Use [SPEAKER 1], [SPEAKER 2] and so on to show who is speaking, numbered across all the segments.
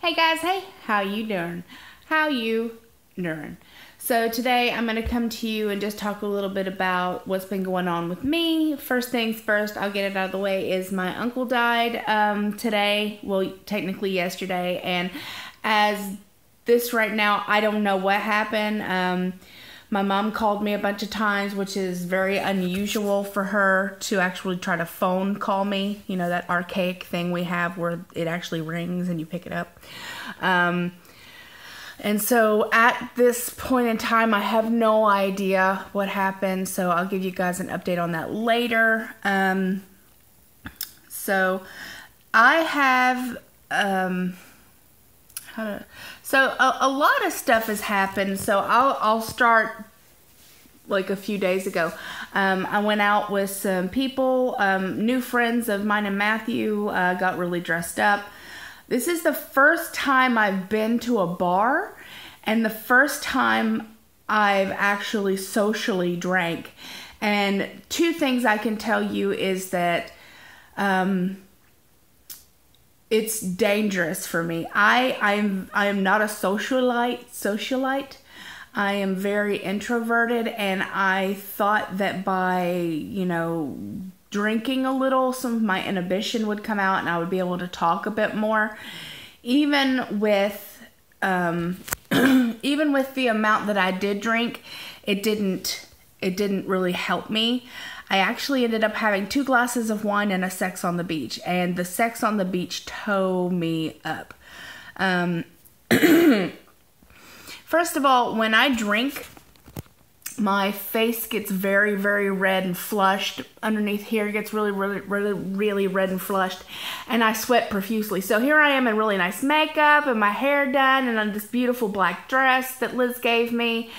[SPEAKER 1] Hey guys, hey, how you doing? How you doing? So today I'm going to come to you and just talk a little bit about what's been going on with me. First things first, I'll get it out of the way, is my uncle died today, well technically yesterday, and as this right now, I don't know what happened. My mom called me a bunch of times, which is very unusual for her to actually try to phone call me. You know, that archaic thing we have where it actually rings and you pick it up. And so at this point in time, I have no idea what happened. So I'll give you guys an update on that later. So I have... So a lot of stuff has happened. So I'll start like a few days ago. I went out with some people, new friends of mine and Matthew, got really dressed up. This is the first time I've been to a bar and the first time I've actually socially drank. And two things I can tell you is that it's dangerous for me. I am not a socialite. I am very introverted, and I thought that by, you know, drinking a little, some of my inhibition would come out and I would be able to talk a bit more. Even with even with the amount that I did drink, it didn't really help me. I actually ended up having 2 glasses of wine and a sex on the beach. And the sex on the beach tore me up. First of all, when I drink, my face gets very, very red and flushed. Underneath here gets really red and flushed. And I sweat profusely. So here I am in really nice makeup and my hair done and on this beautiful black dress that Liz gave me.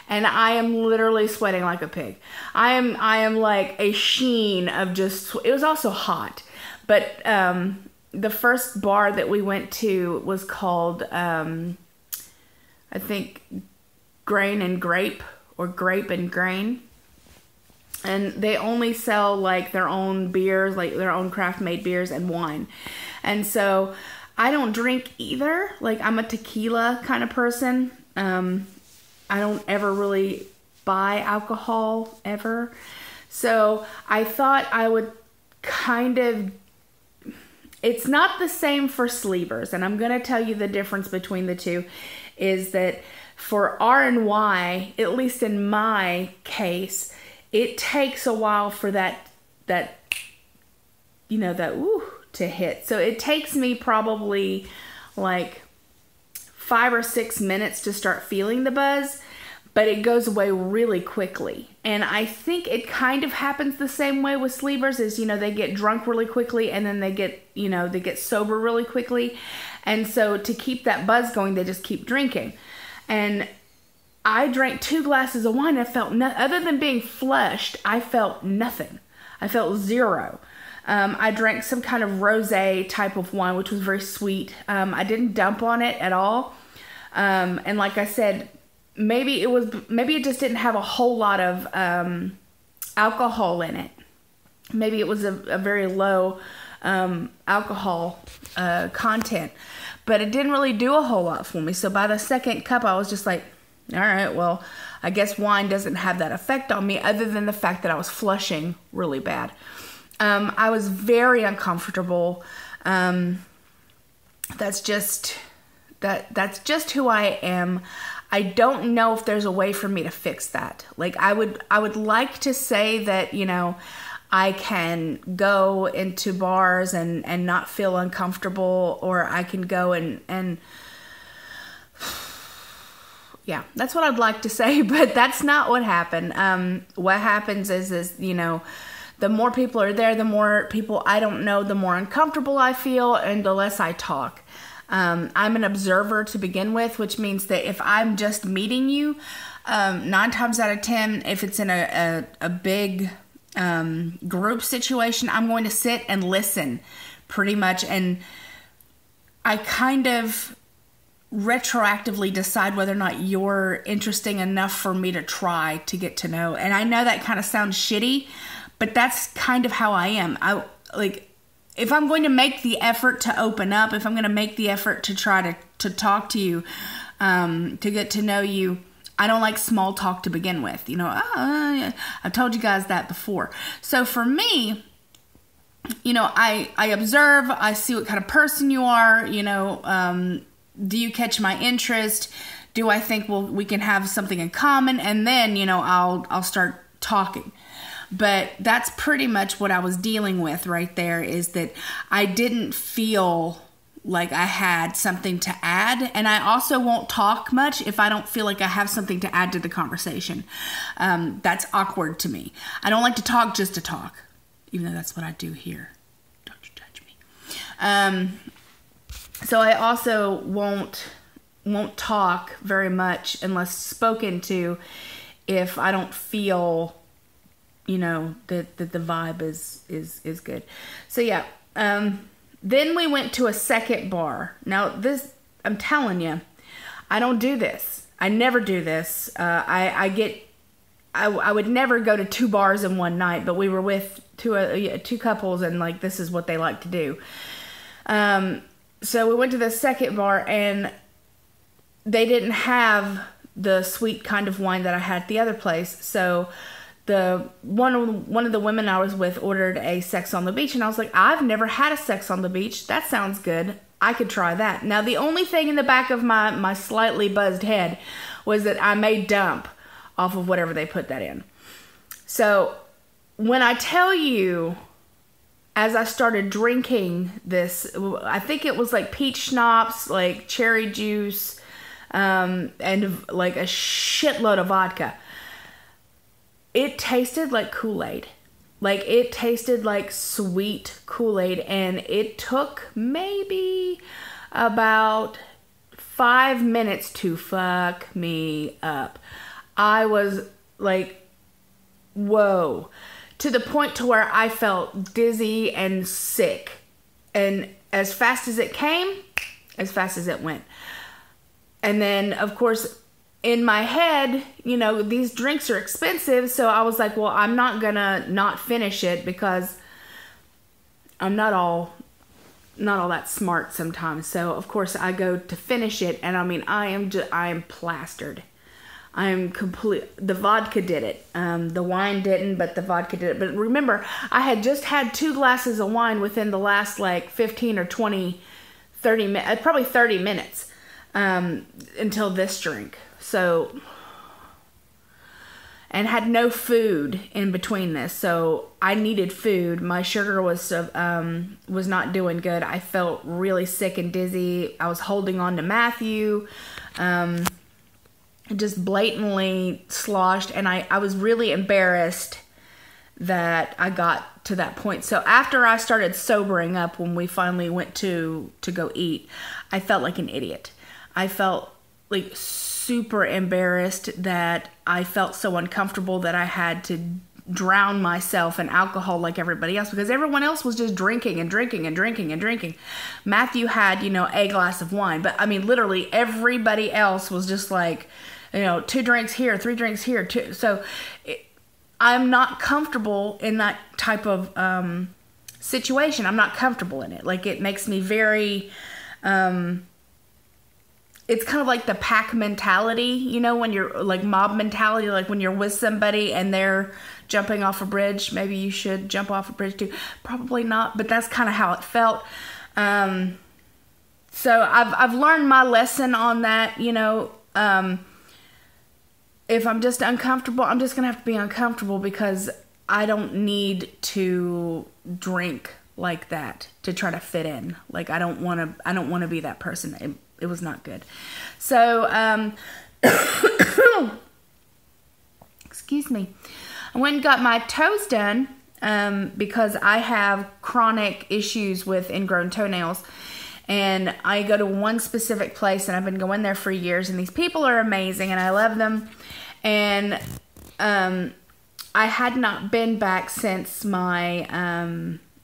[SPEAKER 1] And I am literally sweating like a pig. I am like a sheen of just, it was also hot. But the first bar that we went to was called, I think, Grain and Grape, or Grape and Grain. And they only sell like their own beers, like their own craft made beers and wine. And so I don't drink either. Like, I'm a tequila kind of person. I don't ever really buy alcohol, ever. So I thought I would kind of... It's not the same for sleevers, and I'm going to tell you the difference between the two, is that for R and Y, at least in my case, it takes a while for that you know, that woo to hit. So it takes me probably like 5 or 6 minutes to start feeling the buzz, but it goes away really quickly. And I think it kind of happens the same way with sleevers, is, you know, they get drunk really quickly and then they get, you know, they get sober really quickly. And so to keep that buzz going, they just keep drinking. And I drank 2 glasses of wine and I felt other than being flushed, I felt nothing. I felt zero. I drank some kind of rosé type of wine, which was very sweet. I didn't dump on it at all. And like I said, maybe it just didn't have a whole lot of alcohol in it. Maybe it was a very low alcohol content, but it didn't really do a whole lot for me. So by the second cup, I was just like, all right, well, I guess wine doesn't have that effect on me, other than the fact that I was flushing really bad. I was very uncomfortable. That's just who I am. I don't know if there's a way for me to fix that. Like, I would like to say that, you know, I can go into bars and not feel uncomfortable, or I can go and yeah, that's what I'd like to say, but that's not what happened. What happens is, you know, the more people are there, the more people I don't know, the more uncomfortable I feel, and the less I talk. I'm an observer to begin with, which means that if I'm just meeting you, 9 times out of 10, if it's in a big group situation, I'm going to sit and listen pretty much. And I kind of retroactively decide whether or not you're interesting enough for me to try to get to know. And I know that kind of sounds shitty, but that's kind of how I am. if I'm going to make the effort to open up, if I'm going to make the effort to try to talk to you, to get to know you, I don't like small talk to begin with. You know, I've told you guys that before. So for me, you know, I observe, I see what kind of person you are, you know, do you catch my interest? Do I think, well, we can have something in common? And then, you know, I'll start talking. But that's pretty much what I was dealing with right there, is that I didn't feel like I had something to add. And I also won't talk much if I don't feel like I have something to add to the conversation. That's awkward to me. I don't like to talk just to talk, even though that's what I do here. Don't you judge me. So I also won't talk very much unless spoken to, if I don't feel, you know, that the vibe is good. So yeah, then we went to a second bar. Now this, I'm telling you, I don't do this. I never do this. I would never go to 2 bars in one night, but we were with two couples, and like, this is what they like to do. So we went to the second bar, and they didn't have the sweet kind of wine that I had at the other place. So the one of the women I was with ordered a Sex on the Beach, and I was like, I've never had a Sex on the Beach. That sounds good. I could try that. Now, the only thing in the back of my slightly buzzed head was that I may dump off of whatever they put that in. So when I tell you, as I started drinking this, I think it was like peach schnapps, like cherry juice, and like a shitload of vodka. It tasted like Kool-Aid. Like, it tasted like sweet Kool-Aid, and it took maybe about 5 minutes to fuck me up. I was like, whoa. To the point to where I felt dizzy and sick. And as fast as it came, as fast as it went. And then, of course, in my head, you know, these drinks are expensive. So I was like, well, I'm not going to not finish it, because I'm not all that smart sometimes. So, of course, I go to finish it. And I mean, I am plastered. I am complete. The vodka did it. The wine didn't, but the vodka did it. But remember, I had just had 2 glasses of wine within the last like 15 or 20, 30 minutes, probably 30 minutes, until this drink. So, and had no food in between this. So I needed food. My sugar was not doing good. I felt really sick and dizzy. I was holding on to Matthew. Just blatantly sloshed, and I was really embarrassed that I got to that point. So after I started sobering up, when we finally went to go eat, I felt like an idiot. I felt like super embarrassed, that I felt so uncomfortable that I had to drown myself in alcohol like everybody else, because everyone else was just drinking and drinking and drinking and drinking. Matthew had, you know, a glass of wine, but I mean, literally everybody else was just like, you know, 2 drinks here, 3 drinks here. So I'm not comfortable in that type of situation. I'm not comfortable in it. Like, it makes me very, it's kind of like the pack mentality, you know, when you're like mob mentality, like when you're with somebody and they're jumping off a bridge. Maybe you should jump off a bridge too. Probably not, but that's kind of how it felt. So I've learned my lesson on that, you know. If I'm just uncomfortable, I'm just going to have to be uncomfortable, because I don't need to drink like that to try to fit in. Like, I don't want to be that person. It was not good. So, excuse me. I went and got my toes done, because I have chronic issues with ingrown toenails. And I go to one specific place, and I've been going there for years, and these people are amazing, and I love them. And I had not been back since my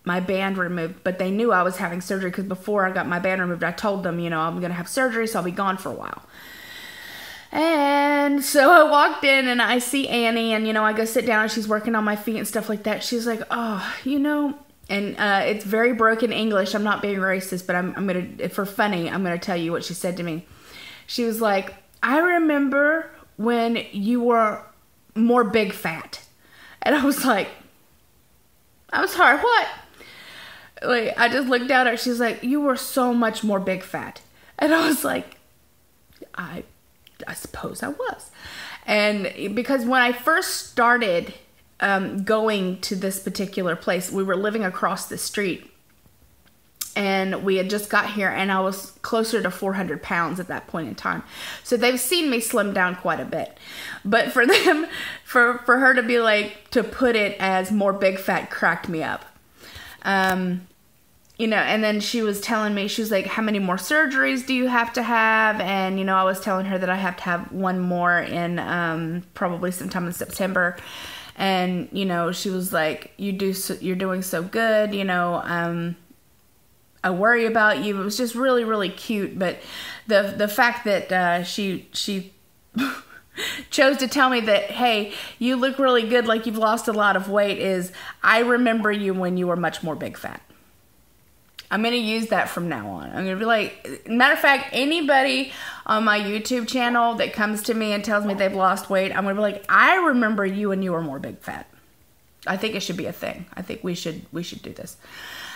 [SPEAKER 1] my band removed, but they knew I was having surgery, because before I got my band removed, I told them, you know, I'm going to have surgery, so I'll be gone for a while. And so I walked in, and I see Annie, and, you know, I go sit down, and she's working on my feet and stuff like that. She's like, oh, you know, And it's very broken English. I'm not being racist, but I'm gonna, for funny, I'm gonna tell you what she said to me. She was like, I remember when you were more big fat. And I was like, I'm sorry, what? Like, I just looked down at her. She's like, you were so much more big fat. And I was like, I suppose I was. And because when I first started going to this particular place, we were living across the street. And we had just got here, and I was closer to 400 pounds at that point in time. So they've seen me slim down quite a bit. But for them, for her to be like, to put it as more big fat cracked me up. You know, and then she was telling me, she was like, how many more surgeries do you have to have? And, you know, I was telling her that I have to have one more in probably sometime in September. And, you know, she was like, you're doing so good, you know, I worry about you. It was just really, really cute. But the fact that she chose to tell me that, hey, you look really good, like you've lost a lot of weight, is I remember you when you were much more big fat. I'm going to use that from now on. I'm going to be like, matter of fact, anybody on my YouTube channel that comes to me and tells me they've lost weight, I'm going to be like, I remember you when you were more big fat. I think it should be a thing. I think we should do this.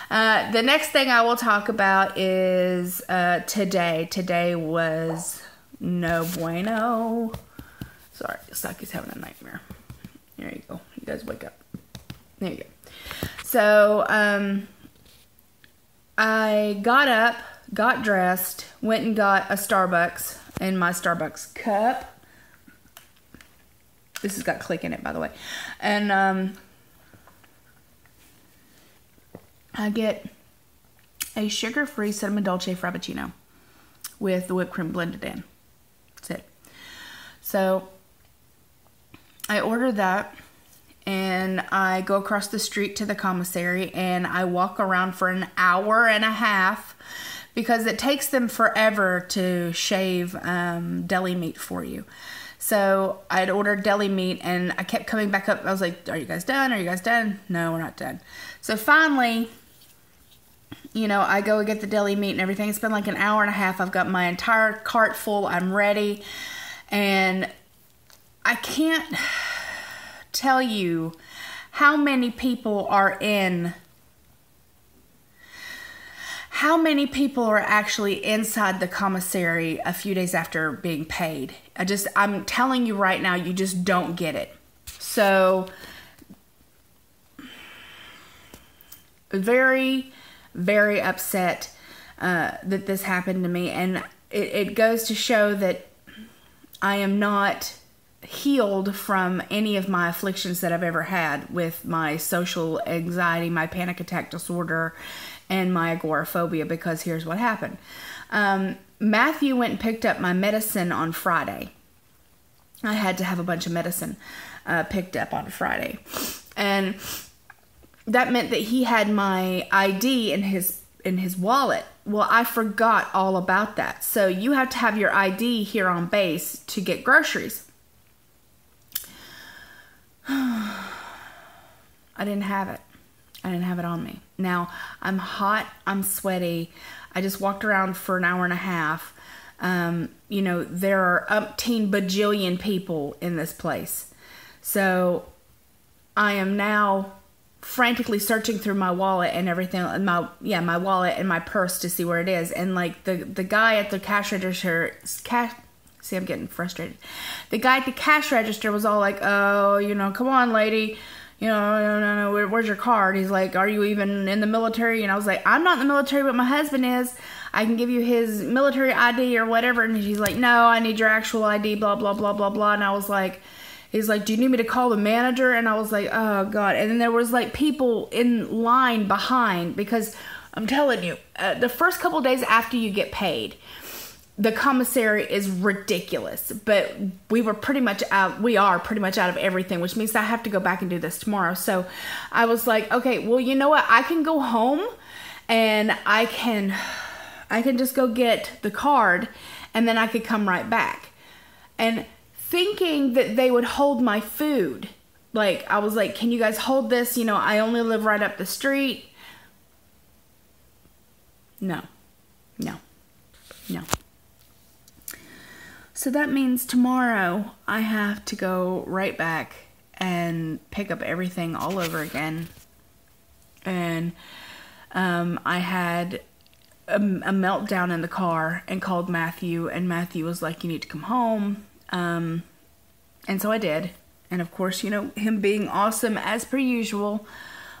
[SPEAKER 1] The next thing I will talk about is today. Today was no bueno. Sorry, Saki's having a nightmare. There you go. You guys wake up. There you go. So, I got up, got dressed, went and got a Starbucks in my Starbucks cup. This has got click in it, by the way. And I get a sugar-free cinnamon dolce frappuccino with the whipped cream blended in. That's it. So I ordered that. And I go across the street to the commissary, and I walk around for an hour and a half because it takes them forever to shave deli meat for you. So I'd ordered deli meat, and I kept coming back up. I was like, are you guys done? Are you guys done? No, we're not done. So finally, you know, I go and get the deli meat and everything. It's been like an hour and a half. I've got my entire cart full. I'm ready. And I can't tell you how many people are actually inside the commissary a few days after being paid. I'm telling you right now, you just don't get it. So very, very upset that this happened to me. And it goes to show that I am not healed from any of my afflictions that I've ever had with my social anxiety, my panic attack disorder, and my agoraphobia, because here's what happened. Matthew went and picked up my medicine on Friday. I had to have a bunch of medicine picked up on Friday. And that meant that he had my ID in his wallet. Well, I forgot all about that. So you have to have your ID here on base to get groceries. I didn't have it. I didn't have it on me. Now, I'm hot. I'm sweaty. I just walked around for an hour and a half. You know, there are umpteen bajillion people in this place. So I am now frantically searching through my wallet and everything, my wallet and my purse to see where it is. And like the guy at the cash register, see, I'm getting frustrated. The guy at the cash register was all like, oh, you know, come on, lady. You know, no, where's your card? He's like, are you even in the military? And I was like, I'm not in the military, but my husband is. I can give you his military ID or whatever. And he's like, no, I need your actual ID, blah, blah, blah, blah, blah. And I was like, he's like, do you need me to call the manager? And I was like, oh, God. And then there was like people in line behind, because I'm telling you, the first couple of days after you get paid, the commissary is ridiculous, but we are pretty much out of everything, which means I have to go back and do this tomorrow. So I was like, okay, well, you know what? I can go home and I can just go get the card, and then I could come right back. And thinking that they would hold my food, like, I was like, can you guys hold this? You know, I only live right up the street. No. No. No. So that means tomorrow I have to go right back and pick up everything all over again. And I had a meltdown in the car and called Matthew, and Matthew was like, you need to come home. And so I did. And of course, you know, him being awesome as per usual,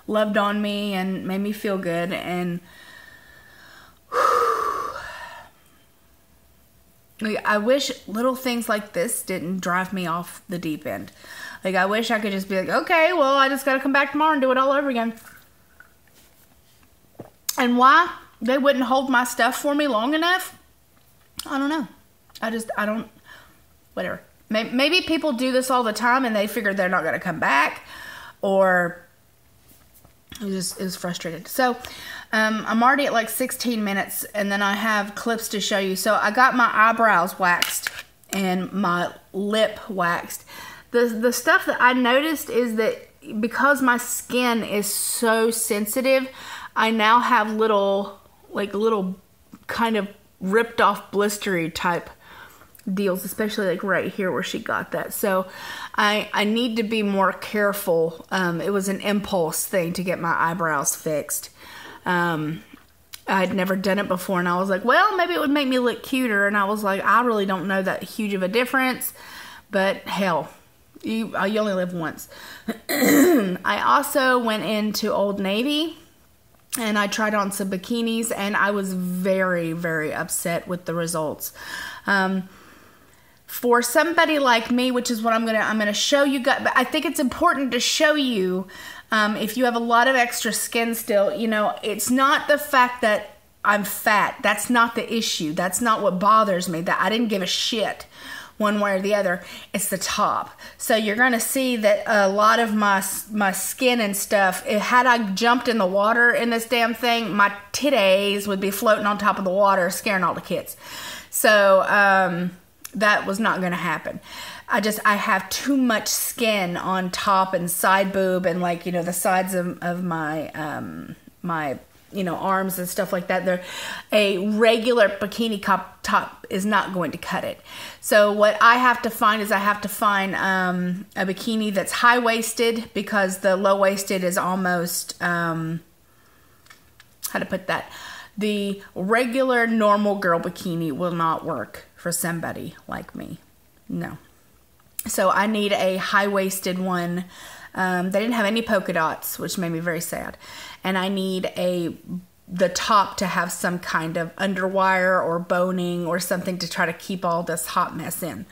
[SPEAKER 1] loved on me and made me feel good. And like, I wish little things like this didn't drive me off the deep end. Like, I wish I could just be like, okay, well, I just gotta come back tomorrow and do it all over again. And why they wouldn't hold my stuff for me long enough, I don't know. I don't, whatever. Maybe people do this all the time and they figure they're not gonna come back, or it was frustrated. So, I'm already at like 16 minutes, and then I have clips to show you. So I got my eyebrows waxed and my lip waxed. The stuff that I noticed is that because my skin is so sensitive, I now have little kind of ripped off blistery type deals, especially like right here where she got that. So I need to be more careful. It was an impulse thing to get my eyebrows fixed. I'd never done it before, and I was like, well, maybe it would make me look cuter. And I was like, I really don't know that huge of a difference, but hell, you only live once. I also went into Old Navy and I tried on some bikinis, and I was very, very upset with the results. For somebody like me, which is what I'm gonna show you guys, but I think it's important to show you, if you have a lot of extra skin still, you know, it's not the fact that I'm fat. That's not the issue. That's not what bothers me. That I didn't give a shit one way or the other. It's the top. So you're gonna see that a lot of my skin and stuff, had I jumped in the water in this damn thing, my titties would be floating on top of the water, scaring all the kids. So that was not gonna happen. I have too much skin on top and side boob and, like, you know, the sides of my my, you know, arms and stuff like that. A regular bikini top is not going to cut it. So what I have to find is a bikini that's high-waisted, because the low-waisted is almost, how to put that? The regular normal girl bikini will not work for somebody like me. No. So I need a high-waisted one. They didn't have any polka dots, which made me very sad. And I need the top to have some kind of underwire or boning or something to try to keep all this hot mess in.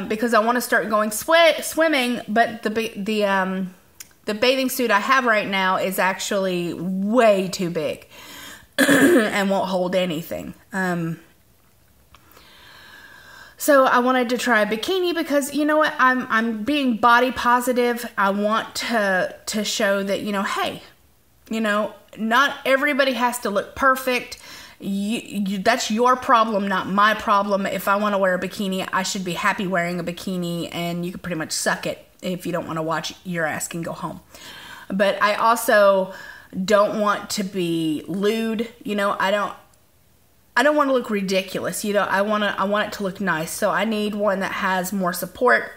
[SPEAKER 1] Because I want to start going swimming, but the bathing suit I have right now is actually way too big and won't hold anything. So I wanted to try a bikini because, you know what, I'm being body positive. I want to show that, you know, hey, you know, not everybody has to look perfect. That's your problem, not my problem. If I want to wear a bikini, I should be happy wearing a bikini, and you can pretty much suck it if you don't want to watch your ass and go home. But I also don't want to be lewd. You know, I don't want to look ridiculous. You know, I want it to look nice. So I need one that has more support,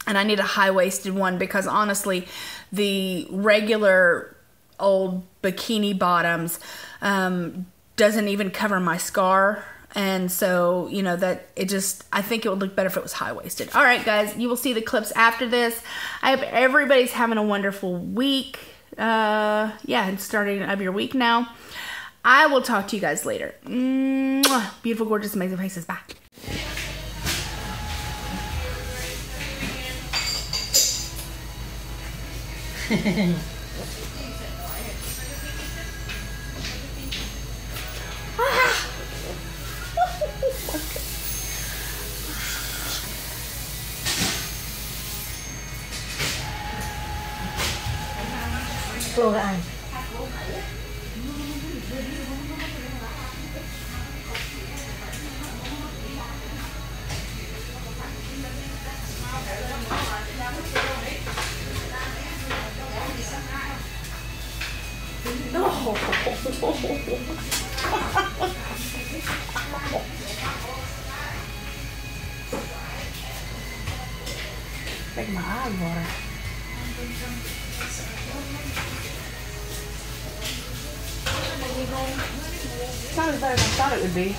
[SPEAKER 1] and I need a high-waisted one, because honestly, the regular old bikini bottoms doesn't even cover my scar. And so, you know, I think it would look better if it was high-waisted. All right, guys, you will see the clips after this. I hope everybody's having a wonderful week. Yeah, and starting of your week now. I will talk to you guys later. Mwah. Beautiful, gorgeous, amazing faces. Bye.
[SPEAKER 2] Cô là ai?
[SPEAKER 1] No. Make my eyes water. It's not as bad as I thought it would be.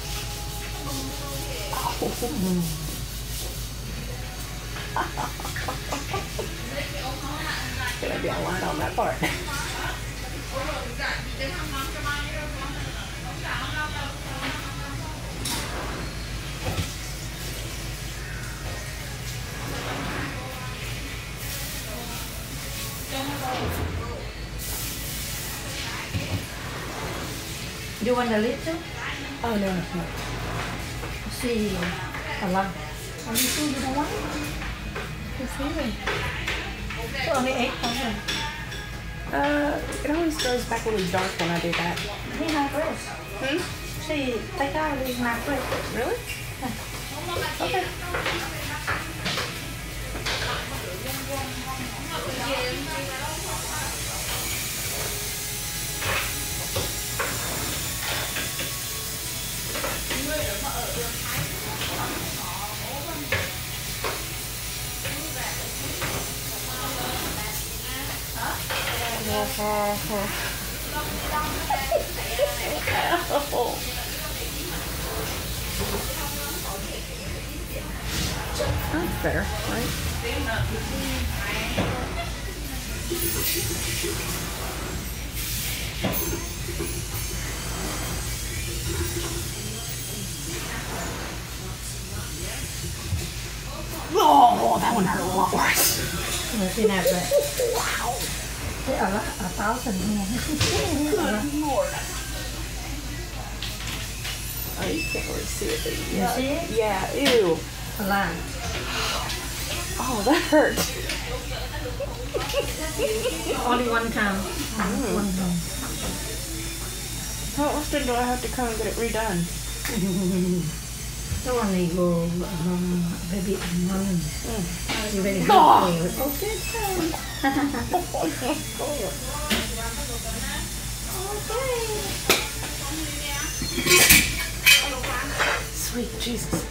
[SPEAKER 1] Gonna be a line on that part.
[SPEAKER 2] You want a little?
[SPEAKER 1] Oh no.
[SPEAKER 2] See, a lot. Are you sure you don't want it?
[SPEAKER 1] It's heavy.
[SPEAKER 2] So only 8,000.
[SPEAKER 1] It always goes back really dark when I do that.
[SPEAKER 2] He's not fresh. See, take out, he's not fresh.
[SPEAKER 1] Really? Okay. That's better, right? Oh, that one hurt a lot worse.
[SPEAKER 2] See that, but wow. See, a lot, 1,000 here.
[SPEAKER 1] Good Lord. Oh, you can't really see it, but
[SPEAKER 2] You see it?
[SPEAKER 1] Yeah, ew.
[SPEAKER 2] A lot.
[SPEAKER 1] Oh, that hurt.
[SPEAKER 2] Only one time. One time.
[SPEAKER 1] How often do I have to come and get it redone?
[SPEAKER 2] So only go maybe a month. You very good. Okay,
[SPEAKER 1] Sweet Jesus.